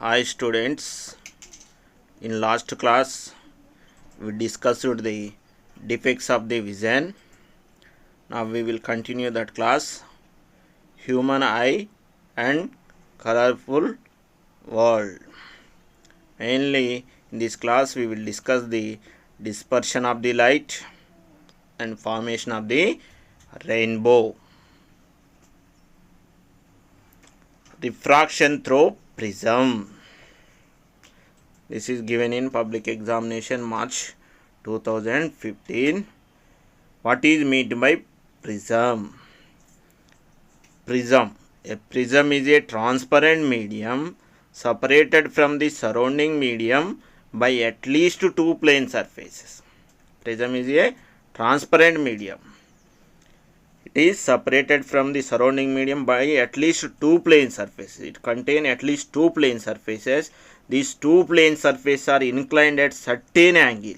Hi students, in last class we discussed the defects of the vision. Now we will continue that class, human eye and colorful world. Mainly in this class we will discuss the dispersion of the light and formation of the rainbow. Refraction through prism. This is given in public examination March 2015. What is meant by prism? Prism. A prism is a transparent medium separated from the surrounding medium by at least two plane surfaces. Prism is a transparent medium. It is separated from the surrounding medium by at least two plane surfaces. It contains at least two plane surfaces. These two plane surfaces are inclined at certain angle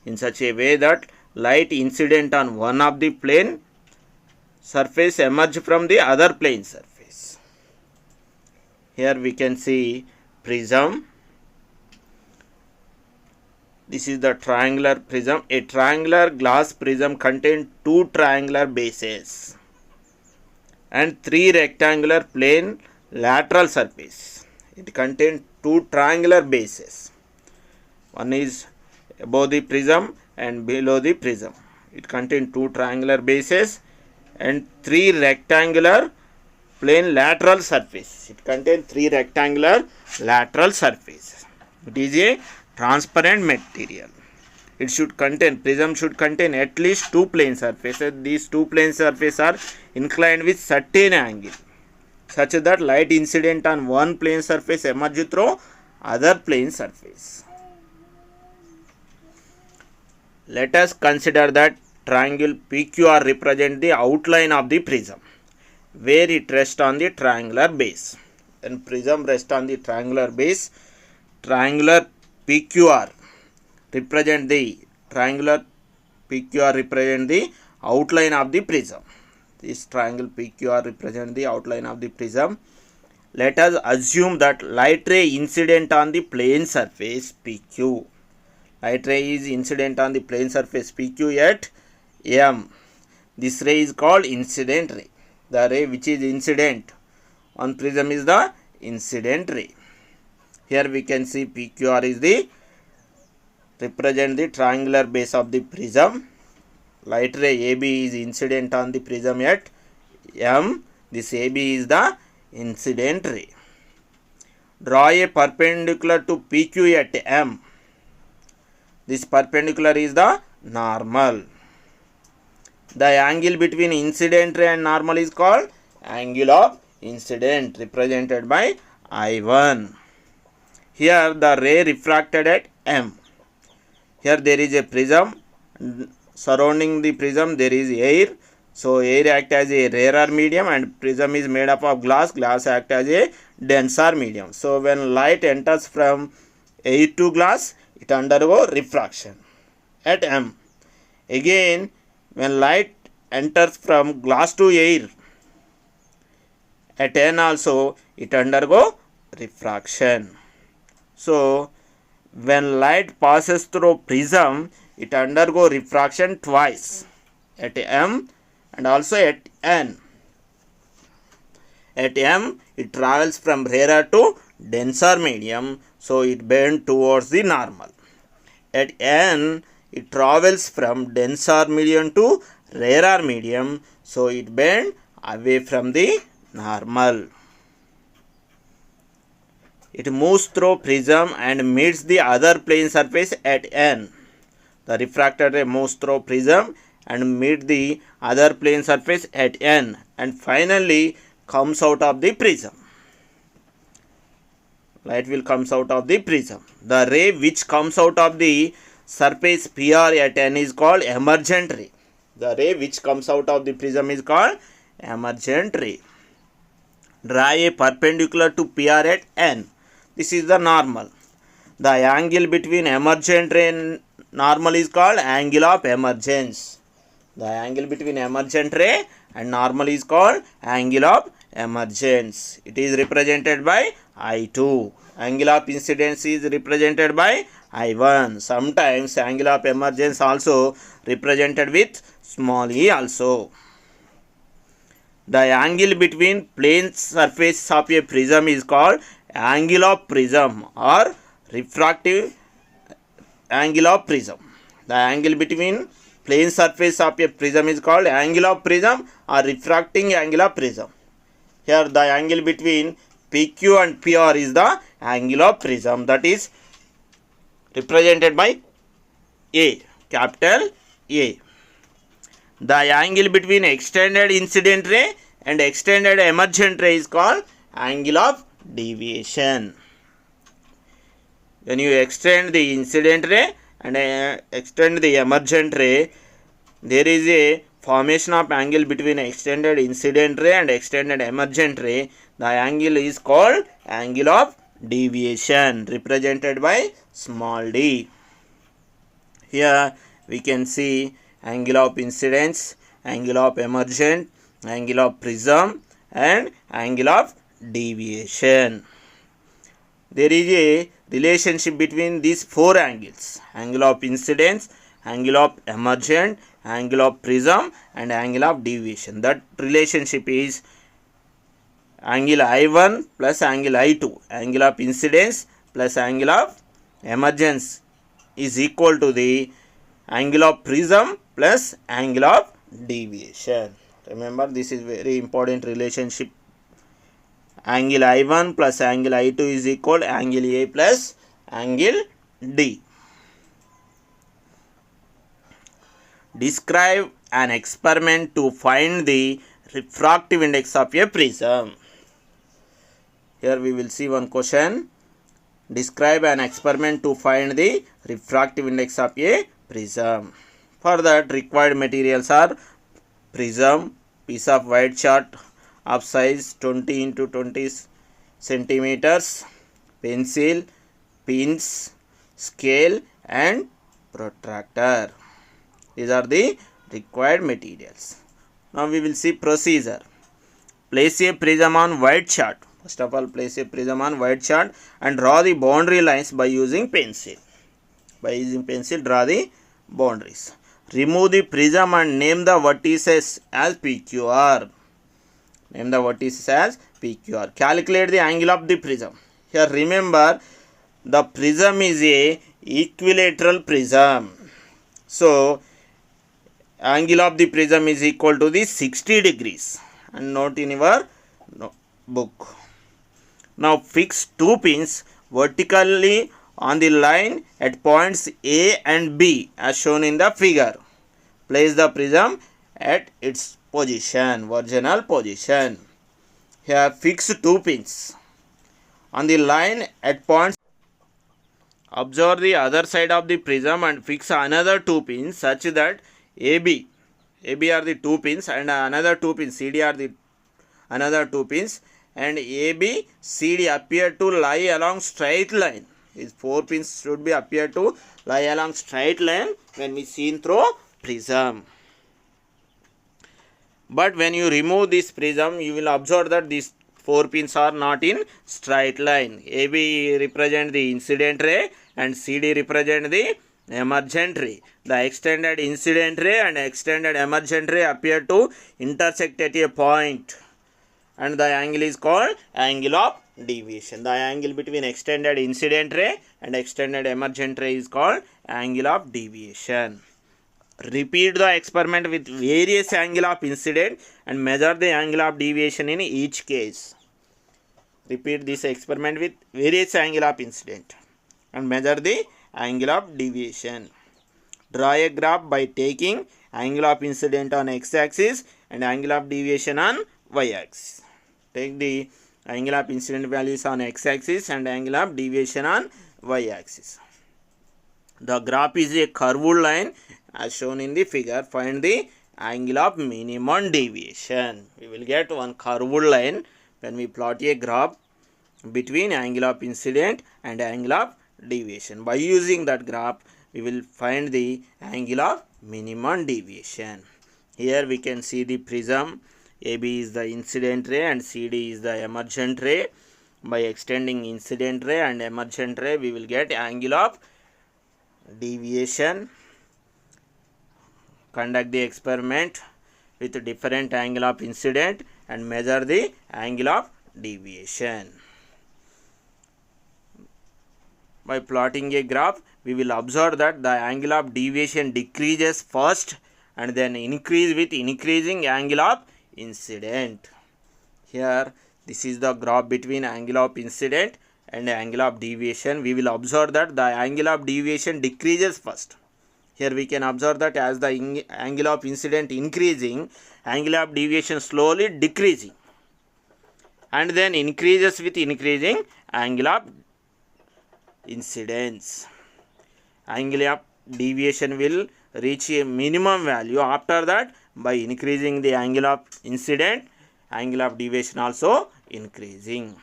in such a way that light incident on one of the plane surface emerge from the other plane surface. Here we can see prism. This is the triangular prism. A triangular glass prism contains two triangular bases and three rectangular plane lateral surfaces. It contains two triangular bases. One is above the prism and below the prism. It contains two triangular bases and three rectangular plane lateral surfaces. It contains three rectangular lateral surfaces. It is a transparent material. It should contain, prism should contain at least two plane surfaces. These two plane surfaces are inclined with certain angle such that light incident on one plane surface emerge through other plane surface. Let us consider that triangle PQR represent the outline of the prism where it rests on the triangular base. When prism rests on the triangular base, triangular PQR represent the outline of the prism. This triangle PQR represent the outline of the prism. Let us assume that light ray incident on the plane surface PQ. Light ray is incident on the plane surface PQ at M. This ray is called incident ray. The ray which is incident on prism is the incident ray. Here we can see PQR is the represent the triangular base of the prism. Light ray AB is incident on the prism at M. This AB is the incident ray. Draw a perpendicular to PQ at M. This perpendicular is the normal. The angle between incident ray and normal is called angle of incident, represented by I1. Here the ray refracted at M. Here there is a prism. Surrounding the prism there is air. So air acts as a rarer medium and prism is made up of glass. Glass acts as a denser medium. So when light enters from air to glass, it undergoes refraction at M. Again, when light enters from glass to air at N also, it undergoes refraction. So when light passes through prism, it undergoes refraction twice at M and also at N. At M, it travels from rarer to denser medium, so it bends towards the normal. At N, it travels from denser medium to rarer medium, so it bends away from the normal. It moves through prism and meets the other plane surface at N. The refracted ray moves through prism and meets the other plane surface at N and finally comes out of the prism. Light will comes out of the prism. The ray which comes out of the surface PR at N is called emergent ray. The ray which comes out of the prism is called emergent ray. Draw a perpendicular to PR at N. This is the normal. The angle between emergent ray and normal is called angle of emergence. The angle between emergent ray and normal is called angle of emergence. It is represented by I2. Angle of incidence is represented by I1. Sometimes angle of emergence also represented with small e also. The angle between plane surface of a prism is called angle of prism or refractive angle of prism. The angle between plane surface of a prism is called angle of prism or refracting angle of prism. Here the angle between PQ and PR is the angle of prism, that is represented by A, capital A. The angle between extended incident ray and extended emergent ray is called angle of deviation. When you extend the incident ray and extend the emergent ray, there is a formation of angle between extended incident ray and extended emergent ray. The angle is called angle of deviation, represented by small d. Here we can see angle of incidence, angle of emergent, angle of prism and angle of deviation. There is a relationship between these four angles: angle of incidence, angle of emergent, angle of prism and angle of deviation. That relationship is angle I1 plus angle I2. Angle of incidence plus angle of emergence is equal to the angle of prism plus angle of deviation. Remember, this is very important relationship. Angle I1 plus angle I2 is equal to angle A plus angle D. Describe an experiment to find the refractive index of a prism. Here we will see one question. Describe an experiment to find the refractive index of a prism. For that, required materials are prism, piece of white chart of size 20 into 20 centimeters, pencil, pins, scale and protractor. These are the required materials. Now we will see procedure. Place a prism on white chart. First of all, place a prism on white chart and draw the boundary lines by using pencil. By using pencil, draw the boundaries. Remove the prism and name the vertices as PQR. Name the vertices as PQR. Calculate the angle of the prism. Here remember, the prism is a equilateral prism. So angle of the prism is equal to the 60 degrees. And note in your book. Now fix two pins vertically on the line at points A and B as shown in the figure. Place the prism at its position, virginal position. Here fix two pins on the line at points. Observe the other side of the prism and fix another two pins such that AB are the two pins and another two pins CD are the another two pins, and AB CD appear to lie along straight line. These four pins should be appear to lie along straight line when we seen through prism. But when you remove this prism, you will observe that these four pins are not in straight line. AB represent the incident ray and CD represent the emergent ray. The extended incident ray and extended emergent ray appear to intersect at a point, and the angle is called angle of deviation. The angle between extended incident ray and extended emergent ray is called angle of deviation. Repeat the experiment with various angle of incident and measure the angle of deviation in each case. Repeat this experiment with various angle of incident and measure the angle of deviation. Draw a graph by taking angle of incident on x-axis and angle of deviation on y-axis. Take the angle of incident values on x-axis and angle of deviation on y-axis. The graph is a curved line as shown in the figure. Find the angle of minimum deviation. We will get one curved line when we plot a graph between angle of incident and angle of deviation. By using that graph, we will find the angle of minimum deviation. Here we can see the prism. AB is the incident ray and CD is the emergent ray. By extending incident ray and emergent ray, we will get angle of deviation. Conduct the experiment with different angle of incident and measure the angle of deviation. By plotting a graph, we will observe that the angle of deviation decreases first and then increase with increasing angle of incident. Here, this is the graph between angle of incident and angle of deviation. We will observe that the angle of deviation decreases first. Here we can observe that as the angle of incident increasing, angle of deviation slowly decreasing and then increases with increasing angle of incidence. Angle of deviation will reach a minimum value. After that, by increasing the angle of incident, angle of deviation also increasing.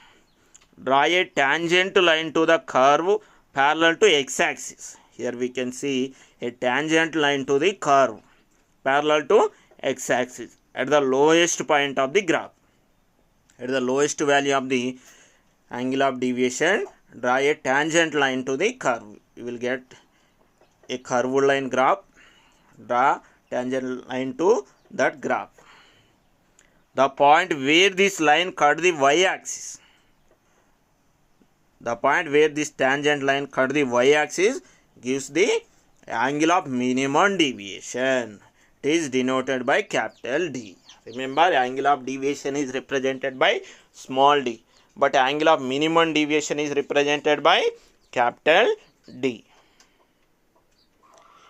Draw a tangent line to the curve parallel to x-axis. Here we can see a tangent line to the curve parallel to x-axis at the lowest point of the graph. At the lowest value of the angle of deviation, draw a tangent line to the curve. You will get a curved line graph. Draw tangent line to that graph. The point where this line cut the y-axis. The point where this tangent line cut the y-axis gives the angle of minimum deviation. It is denoted by capital D. Remember, angle of deviation is represented by small d, but angle of minimum deviation is represented by capital D.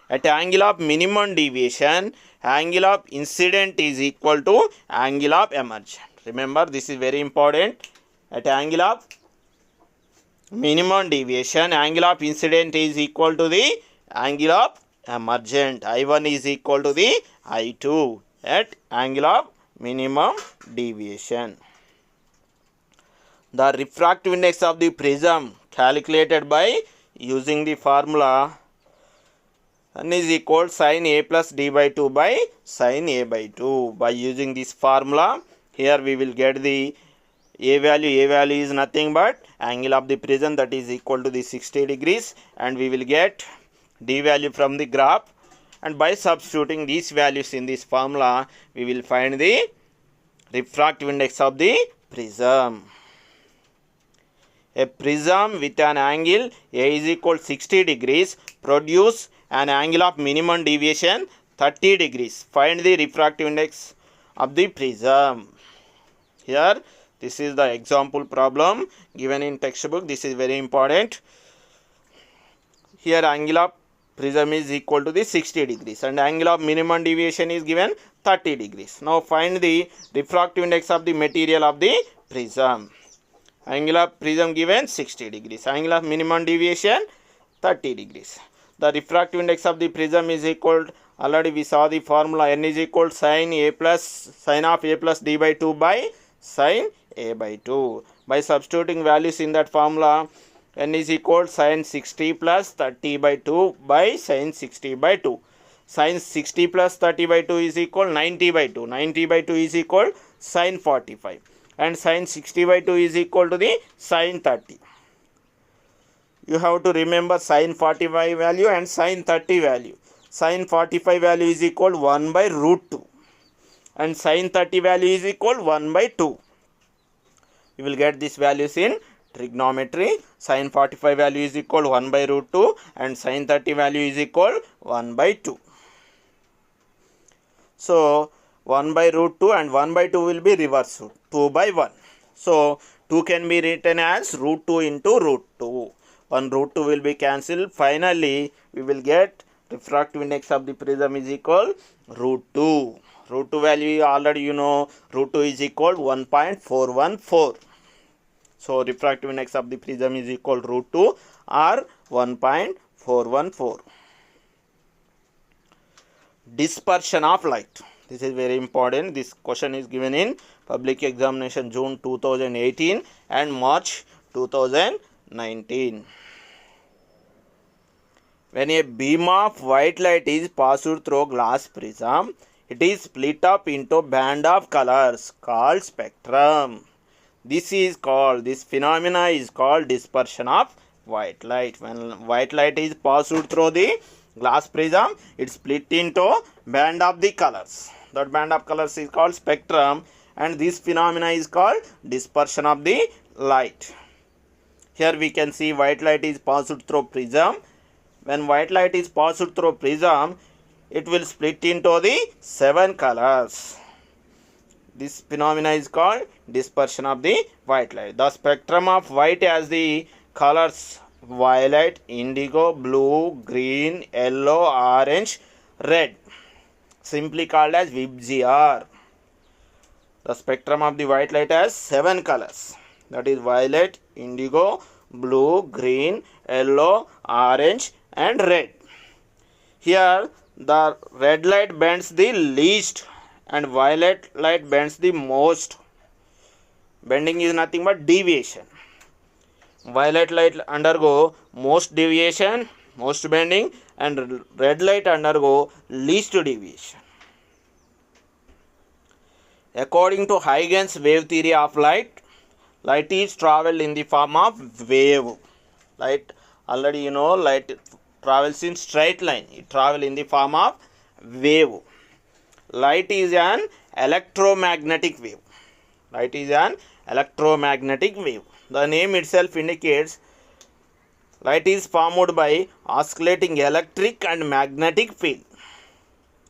At angle of minimum deviation, angle of incident is equal to angle of emergent. Remember, this is very important. At angle of minimum deviation, angle of incident is equal to the angle of emergent. I1 is equal to the I2 at angle of minimum deviation. The refractive index of the prism calculated by using the formula n is equal sin a plus d by 2 by sin a by 2. By using this formula, here we will get the A value is nothing but angle of the prism, that is equal to the 60 degrees, and we will get d value from the graph, and by substituting these values in this formula, we will find the refractive index of the prism. A prism with an angle A is equal 60 degrees produce an angle of minimum deviation 30 degrees. Find the refractive index of the prism. Here, this is the example problem given in textbook. This is very important. Here, angle of prism is equal to the 60 degrees and angle of minimum deviation is given 30 degrees. Now, find the refractive index of the material of the prism. Angle of prism given 60 degrees. Angle of minimum deviation 30 degrees. The refractive index of the prism is equal, already we saw the formula, n is equal sin of a plus d by 2 by sin a by 2. By substituting values in that formula, n is equal sin 60 plus 30 by 2 by sin 60 by 2. Sin 60 plus 30 by 2 is equal 90 by 2. 90 by 2 is equal sin 45. And sin 60 by 2 is equal to the sin 30. You have to remember sin 45 value and sin 30 value. Sin 45 value is equal 1 by root 2. And sin 30 value is equal 1 by 2. You will get these values in trigonometry. Sin 45 value is equal 1 by root 2 and sin 30 value is equal 1 by 2. So, 1 by root 2 and 1 by 2 will be reversed. 2 by 1. So, 2 can be written as root 2 into root 2. 1 root 2 will be cancelled. Finally, we will get refractive index of the prism is equal root 2. Root 2 value already you know, root 2 is equal 1.414. So, refractive index of the prism is equal root 2 or 1.414. Dispersion of light. This is very important. This question is given in public examination June 2018 and March 2019. When a beam of white light is passed through glass prism, it is split up into band of colors called spectrum. This phenomena is called dispersion of white light. When white light is passed through the glass prism, it split into band of the colors. That band of colors is called spectrum, and this phenomena is called dispersion of the light. Here we can see white light is passed through prism. When white light is passed through prism, it will split into the 7 colors. This phenomena is called dispersion of the white light. The spectrum of white has the colors violet, indigo, blue, green, yellow, orange, red, simply called as VIBGR. The spectrum of the white light has 7 colors, that is violet, indigo, blue, green, yellow, orange and red. Here the red light bends the least and violet light bends the most. Bending is nothing but deviation. Violet light undergo most deviation, most bending, and red light undergo least deviation. According to Huygens wave theory of light, light is traveled in the form of wave. Light, already you know, light travels in straight line. It travels in the form of wave. Light is an electromagnetic wave. Light is an electromagnetic wave. The name itself indicates light is formed by oscillating electric and magnetic field.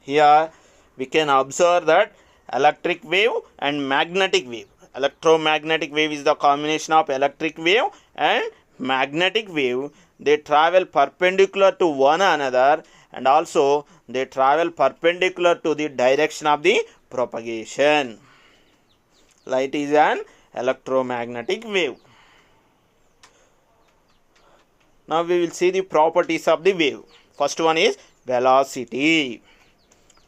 Here we can observe that electric wave and magnetic wave. Electromagnetic wave is the combination of electric wave and magnetic wave. They travel perpendicular to one another, and also they travel perpendicular to the direction of the propagation. Light is an electromagnetic wave. Now we will see the properties of the wave. First one is velocity.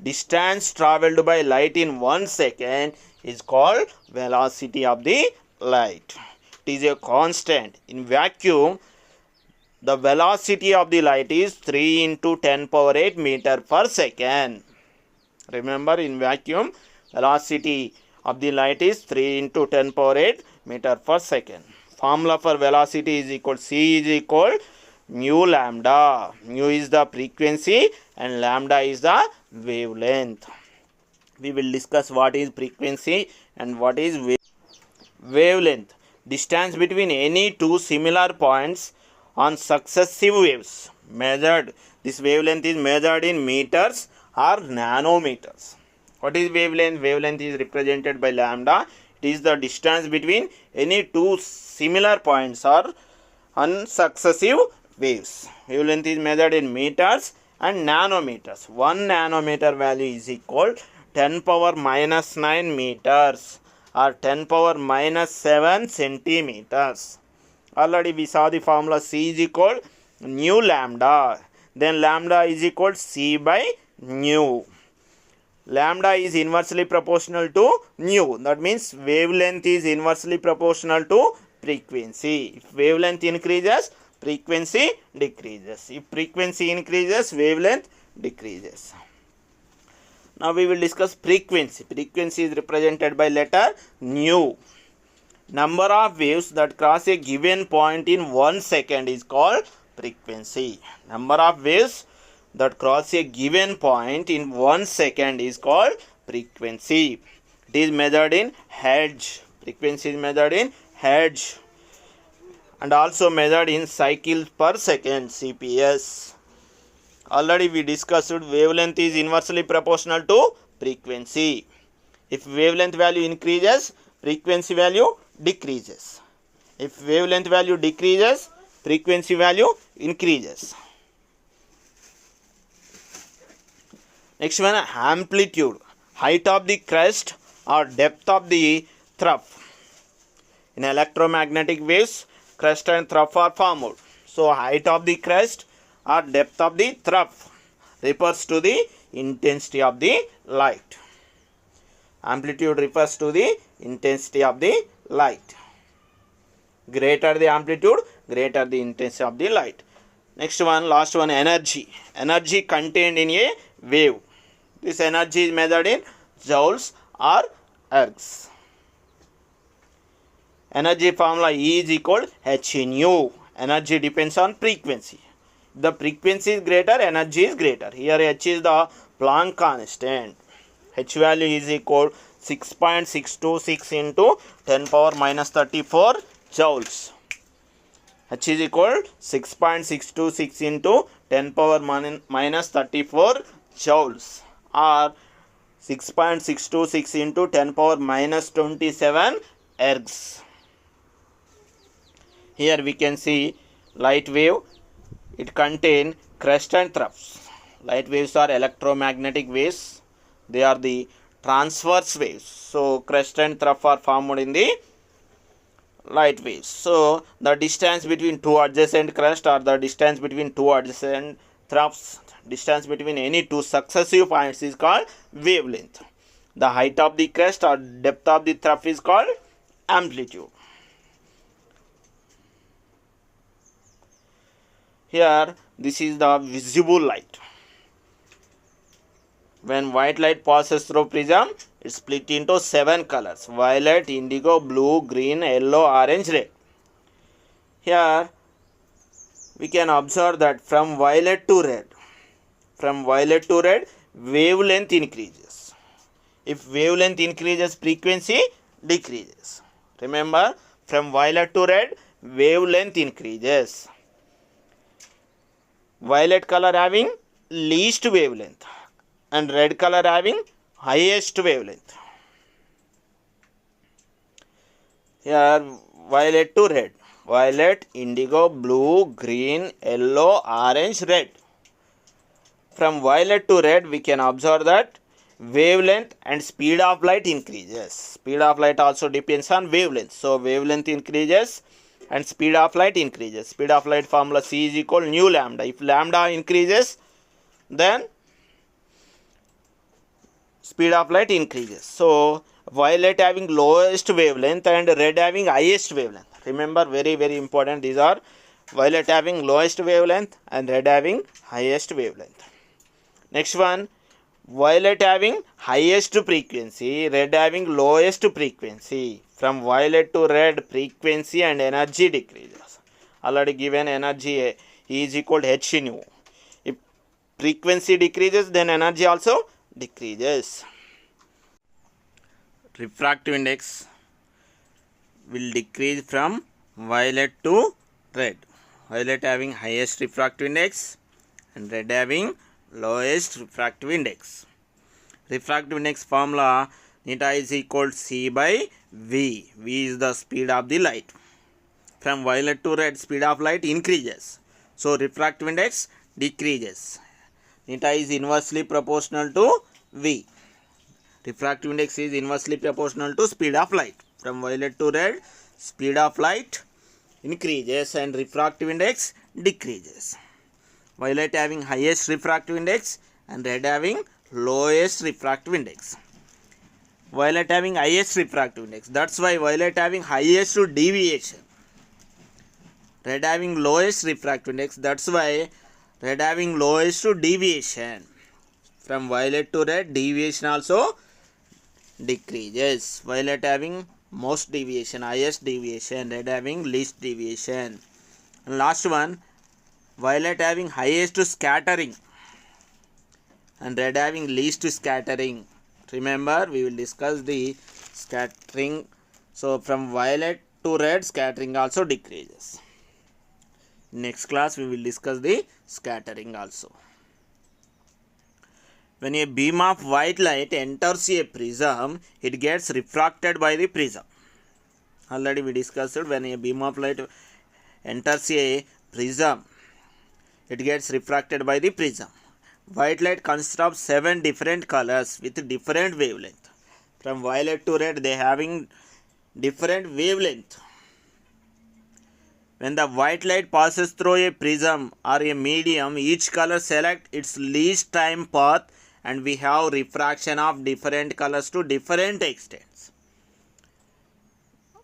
Distance travelled by light in 1 second is called velocity of the light. It is a constant. In vacuum, the velocity of the light is 3 into 10 power 8 meter per second. Remember, in vacuum, velocity of the light is 3 into 10 power 8 meter per second. Formula for velocity is equal, C is equal mu lambda. Mu is the frequency and lambda is the wavelength. We will discuss what is frequency and what is wavelength. Distance between any two similar points on successive waves measured. This wavelength is measured in meters or nanometers. What is wavelength? Wavelength is represented by lambda. It is the distance between any two similar points or on successive waves. Wavelength is measured in meters and nanometers. 1 nanometer value is equal 10 power minus 9 meters or 10 power minus 7 centimeters. Already we saw the formula. C is equal nu lambda. Then lambda is equal C by nu. Lambda is inversely proportional to nu. That means wavelength is inversely proportional to frequency. If wavelength increases, frequency decreases. If frequency increases, wavelength decreases. Now we will discuss frequency. Frequency is represented by letter nu. Number of waves that cross a given point in 1 second is called frequency. Number of waves that cross a given point in 1 second is called frequency. It is measured in hertz. Frequency is measured in hertz and also measured in cycles per second, CPS. Already we discussed wavelength is inversely proportional to frequency. If wavelength value increases, frequency value decreases. If wavelength value decreases, frequency value increases. Next one, amplitude. Height of the crest or depth of the trough. In electromagnetic waves, crest and trough are formed. So height of the crest or depth of the trough refers to the intensity of the light. Amplitude refers to the intensity of the light. Greater the amplitude, greater the intensity of the light. Next one, last one, energy. Energy contained in a wave. This energy is measured in joules or ergs. Energy formula E is equal H in U. Energy depends on frequency. The frequency is greater, energy is greater. Here H is the Planck constant. H value is equal 6.626 into 10 power minus 34 joules. H is equal 6.626 into 10 power minus 34 joules, or 6.626 into 10 power minus 27 ergs. Here we can see light wave. It contains crest and troughs. Light waves are electromagnetic waves. They are the transverse waves. So crest and trough are formed in the light waves. So the distance between two adjacent crests, or the distance between two adjacent troughs, distance between any two successive points is called wavelength. The height of the crest or depth of the trough is called amplitude. Here this is the visible light. When white light passes through prism, it is split into 7 colors: violet, indigo, blue, green, yellow, orange, red. Here we can observe that from violet to red, wavelength increases. If wavelength increases, frequency decreases. Remember, from violet to red, wavelength increases. Violet color having least wavelength and red color having highest wavelength. Here violet to red, violet, indigo, blue, green, yellow, orange, red. From violet to red we can observe that wavelength and speed of light increases. Speed of light also depends on wavelength. So wavelength increases and speed of light increases. Speed of light formula C is equal nu lambda. If lambda increases, then speed of light increases. So violet having lowest wavelength and red having highest wavelength. Remember, very important, these are violet having lowest wavelength and red having highest wavelength. Next one, violet having highest frequency, red having lowest frequency. From violet to red, frequency and energy decreases. Already given energy E is equal to H in U. If frequency decreases, then energy also decreases. Refractive index will decrease from violet to red. Violet having highest refractive index and red having lowest refractive index. Refractive index formula theta is equal to C by V. V is the speed of the light. From violet to red, speed of light increases. So refractive index decreases. Theta is inversely proportional to V. Refractive index is inversely proportional to speed of light. From violet to red, speed of light increases and refractive index decreases. Violet having highest refractive index and red having lowest refractive index. Violet having highest refractive index, that's why violet having highest deviation. Red having lowest refractive index, that's why red having lowest deviation. From violet to red, deviation also decreases. Violet having most deviation, highest deviation, red having least deviation. And last one, violet having highest scattering and red having least scattering. Remember, we will discuss the scattering. So from violet to red, scattering also decreases. Next class we will discuss the scattering also. When a beam of white light enters a prism, it gets refracted by the prism. Already we discussed it. When a beam of light enters a prism, it gets refracted by the prism. White light consists of 7 different colors with different wavelength. From violet to red, they having different wavelength. When the white light passes through a prism or a medium, each color select its least time path, and we have refraction of different colors to different extents.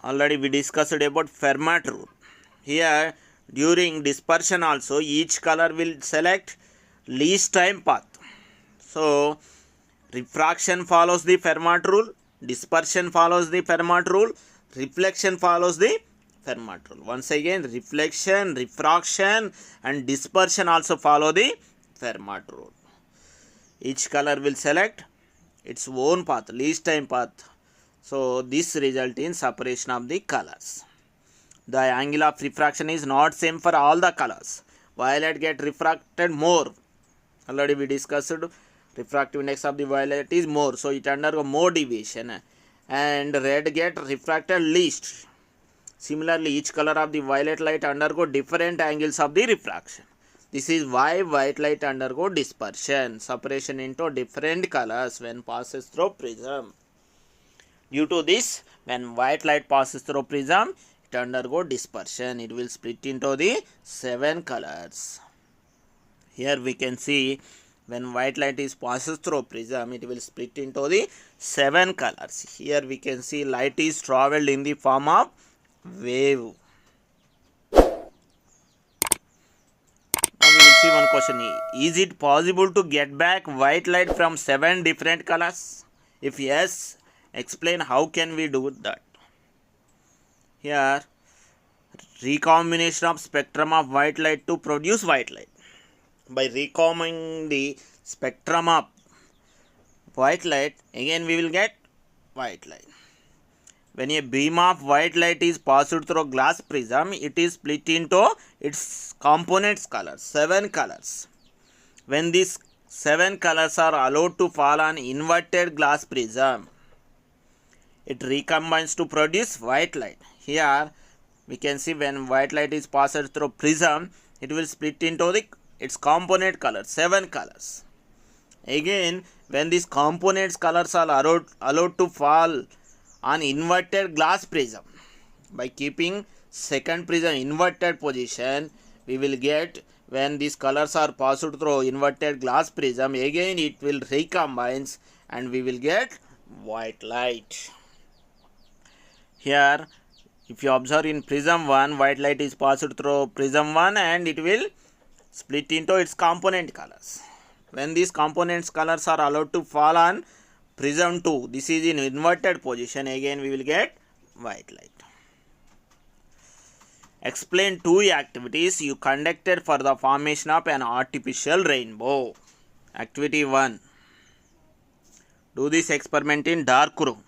Already we discussed about Fermat rule. Here, during dispersion also, each color will select least time path. So refraction follows the Fermat rule, dispersion follows the Fermat rule, reflection follows the Fermat rule. Once again, reflection, refraction and dispersion also follow the Fermat rule. Each color will select its own path, least time path. So this result in separation of the colors. The angle of refraction is not same for all the colors. Violet get refracted more. Already we discussed refractive index of the violet is more, so it undergo more deviation, and red get refracted least. Similarly, each color of the violet light undergo different angles of the refraction. This is why white light undergo dispersion, separation into different colors when passes through prism. Due to this, when white light passes through prism, it undergo dispersion. It will split into the 7 colors. Here we can see when white light is passes through prism, it will split into the 7 colors. Here we can see light is traveled in the form of wave. Now we will see one question. Is it possible to get back white light from 7 different colors? If yes, explain how can we do that. Here, recombination of spectrum of white light to produce white light. By recombining the spectrum of white light, again we will get white light. When a beam of white light is passed through glass prism, it is split into its components colors, 7 colors. When these 7 colors are allowed to fall on inverted glass prism, it recombines to produce white light. Here we can see when white light is passed through prism, it will split into its component colors, 7 colors. Again, when these components colors are allowed to fall on inverted glass prism, by keeping second prism inverted position, we will get when these colors are passed through inverted glass prism, again it will recombines and we will get white light. Here, if you observe in prism 1, white light is passed through prism 1 and it will split into its component colors. When these components colors are allowed to fall on prism 2, this is in inverted position, again we will get white light. Explain 2 activities you conducted for the formation of an artificial rainbow. Activity 1. Do this experiment in dark room.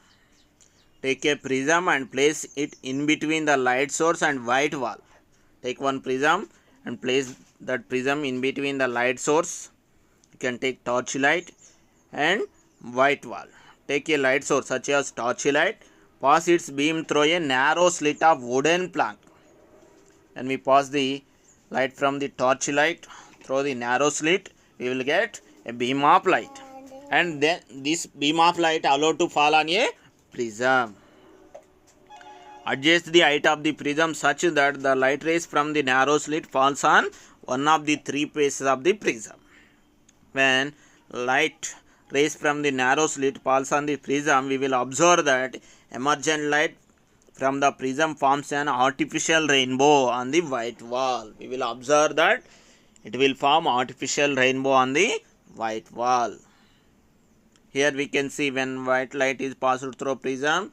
Take a prism and place it in between the light source and white wall. Take one prism and place that prism in between the light source. You can take torchlight and white wall. Take a light source such as torchlight, pass its beam through a narrow slit of wooden plank. When we pass the light from the torchlight through the narrow slit, we will get a beam of light. And then this beam of light allowed to fall on a prism. Adjust the height of the prism such that the light rays from the narrow slit falls on one of the 3 faces of the prism. When light rays from the narrow slit falls on the prism, we will observe that emergent light from the prism forms an artificial rainbow on the white wall. We will observe that it will form artificial rainbow on the white wall. Here we can see when white light is passed through prism,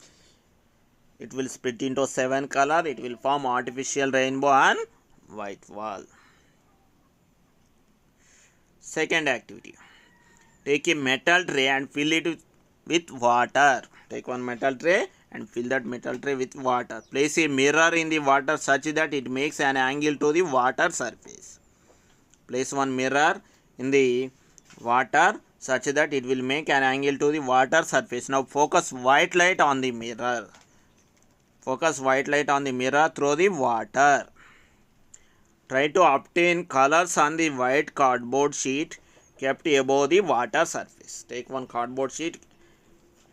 it will split into 7 color. It will form artificial rainbow on white wall. Second activity. Take a metal tray and fill it with water. Take one metal tray and fill that metal tray with water. Place a mirror in the water such that it makes an angle to the water surface. Place one mirror in the water such that it will make an angle to the water surface. Now focus white light on the mirror. Focus white light on the mirror through the water. Try to obtain colors on the white cardboard sheet kept above the water surface. Take one cardboard sheet,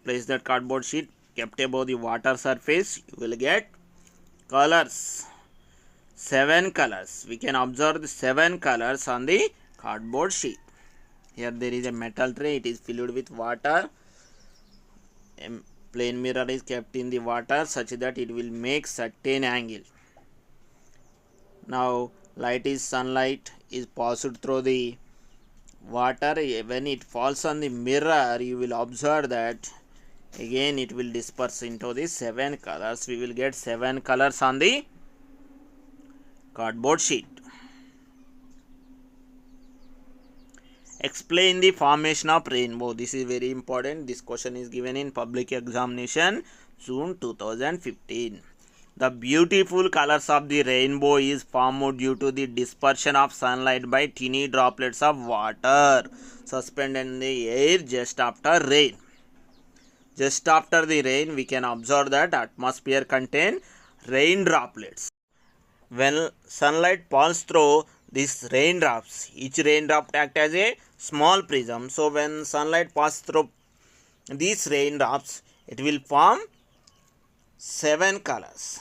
place that cardboard sheet kept above the water surface. You will get colors. 7 colors. We can observe the 7 colors on the cardboard sheet. Here there is a metal tray. It is filled with water. A plain mirror is kept in the water such that it will make certain angle. Now sunlight is passed through the water. When it falls on the mirror, you will observe that Again it will disperse into the 7 colors. We will get 7 colors on the cardboard sheet. Explain the formation of rainbow. This is very important. This question is given in public examination June 2015. The beautiful colors of the rainbow is formed due to the dispersion of sunlight by tiny droplets of water suspended in the air just after rain. Just after the rain, we can observe that atmosphere contains rain droplets. When sunlight falls through these raindrops, each raindrop acts as a small prism. So when sunlight passes through these raindrops, it will form 7 colors.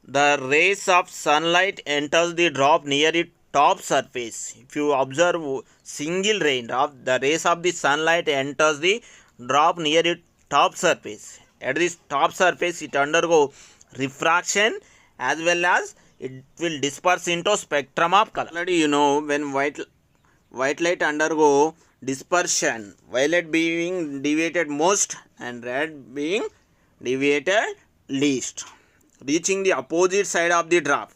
The rays of sunlight enters the drop near its top surface. If you observe single raindrop, the rays of the sunlight enters the drop near its top surface. At this top surface, it undergo refraction as well as it will disperse into spectrum of color. Already you know, when white light undergo dispersion, violet being deviated most and red being deviated least, reaching the opposite side of the drop.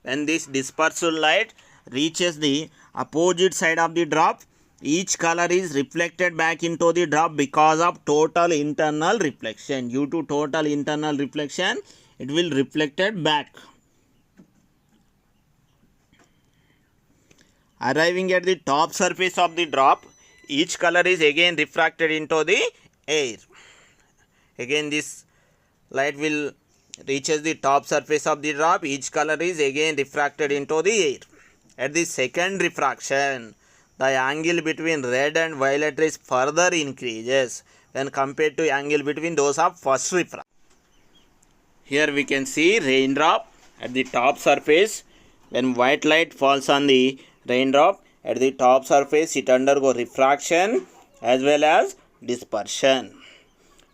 When this dispersed light reaches the opposite side of the drop, each color is reflected back into the drop because of total internal reflection. Due to total internal reflection, it will reflected back. Arriving at the top surface of the drop, each color is again refracted into the air. Again this light will reaches the top surface of the drop, each color is again refracted into the air. At the second refraction, the angle between red and violet rays further increases when compared to angle between those of first refraction. Here we can see raindrop at the top surface. When white light falls on the raindrop, at the top surface it undergo refraction as well as dispersion.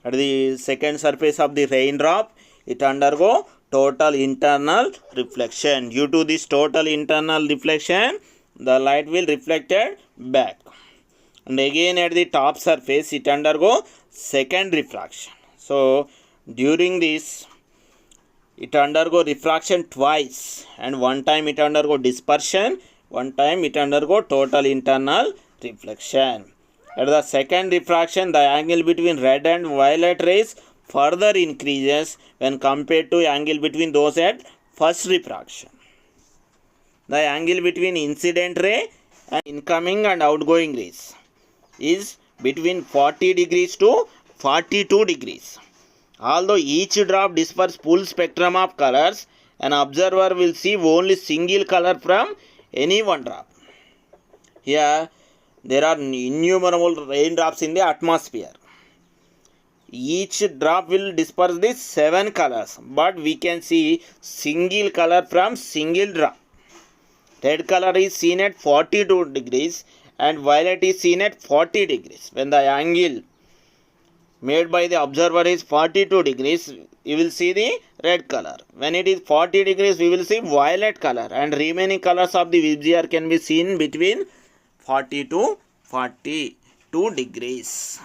At the second surface of the raindrop, it undergo total internal reflection. Due to this total internal reflection, the light will reflected back. And again at the top surface, it undergo second refraction. So during this, it undergo refraction twice, and one time it undergo dispersion, one time it undergo total internal reflection. At the second refraction, the angle between red and violet rays further increases when compared to angle between those at first refraction. The angle between incident ray and incoming and outgoing rays is between 40 degrees to 42 degrees. Although each drop disperses full spectrum of colors, an observer will see only single color from any one drop. Here, there are innumerable raindrops in the atmosphere. Each drop will disperse the 7 colors, but we can see single color from single drop. Red color is seen at 42 degrees and violet is seen at 40 degrees. When the angle made by the observer is 42 degrees, you will see the red color. When it is 40 degrees, we will see violet color, and remaining colors of the VGR can be seen between 40 to 42 degrees.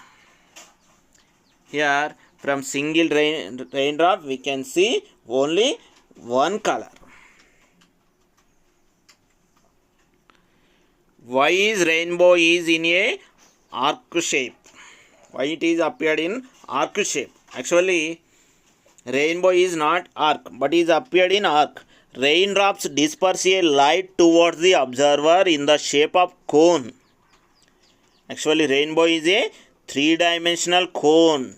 Here from single raindrop we can see only one color. Why is rainbow is in a arc shape? Why it is appeared in arc shape? Actually, rainbow is not arc, but is appeared in arc. Raindrops disperse a light towards the observer in the shape of cone. Actually, rainbow is a three-dimensional cone,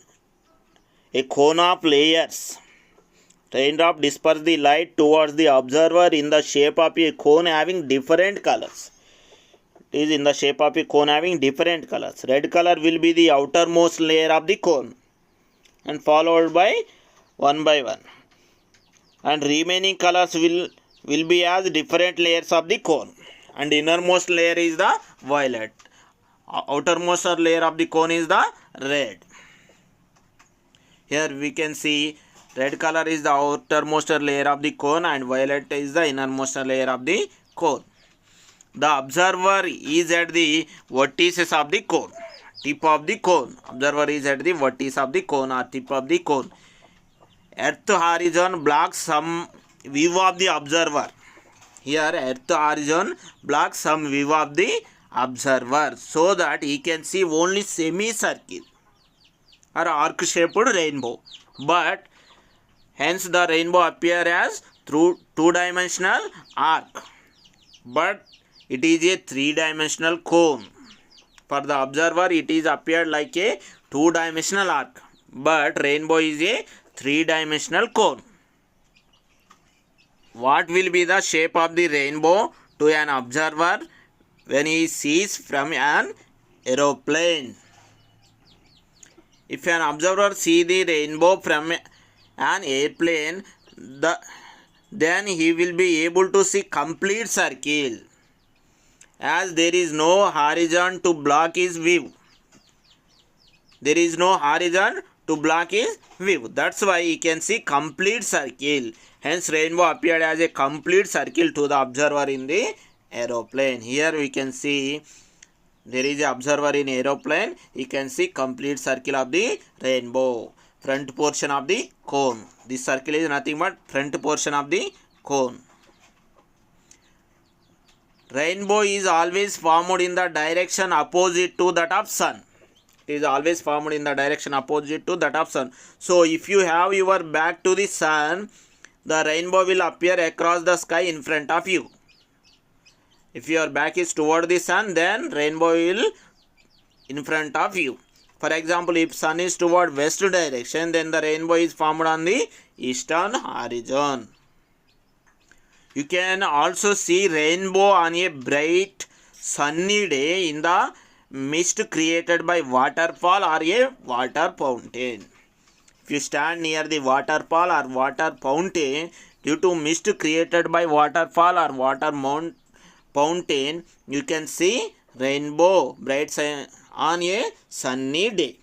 a cone of layers. Raindrop disperse the light towards the observer in the shape of a cone having different colors. It is in the shape of a cone having different colors. Red color will be the outermost layer of the cone and followed by one, and remaining colors will be as different layers of the cone, and innermost layer is the violet. Outermost layer of the cone is the red. Here we can see red color is the outermost layer of the cone and violet is the innermost layer of the cone. The observer is at the vertices of the cone. tip of the cone. Observer is at the vertex of the cone or tip of the cone. Earth horizon blocks some view of the observer. Here earth horizon blocks some view of the observer so that he can see only semicircle or arc shaped rainbow. But hence the rainbow appear as through two-dimensional arc. But it is a three-dimensional cone. For the observer it is appeared like a two-dimensional arc. But rainbow is a three-dimensional cone. What will be the shape of the rainbow to an observer when he sees from an aeroplane? If an observer sees the rainbow from an airplane, then he will be able to see complete circle, as there is no horizon to block his view. There is no horizon to block his view. That's why he can see complete circle. Hence rainbow appeared as a complete circle to the observer in the aeroplane. Here we can see there is an observer in aeroplane. He can see complete circle of the rainbow. Front portion of the cone. This circle is nothing but front portion of the cone. Rainbow is always formed in the direction opposite to that of sun. It is always formed in the direction opposite to that of sun. So if you have your back to the sun, the rainbow will appear across the sky in front of you. If your back is toward the sun, then rainbow will in front of you. For example, if sun is toward west direction, then the rainbow is formed on the eastern horizon. You can also see rainbow on a bright sunny day in the mist created by waterfall or a water fountain. If you stand near the waterfall or water fountain, due to mist created by waterfall or water fountain, you can see rainbow bright on a sunny day.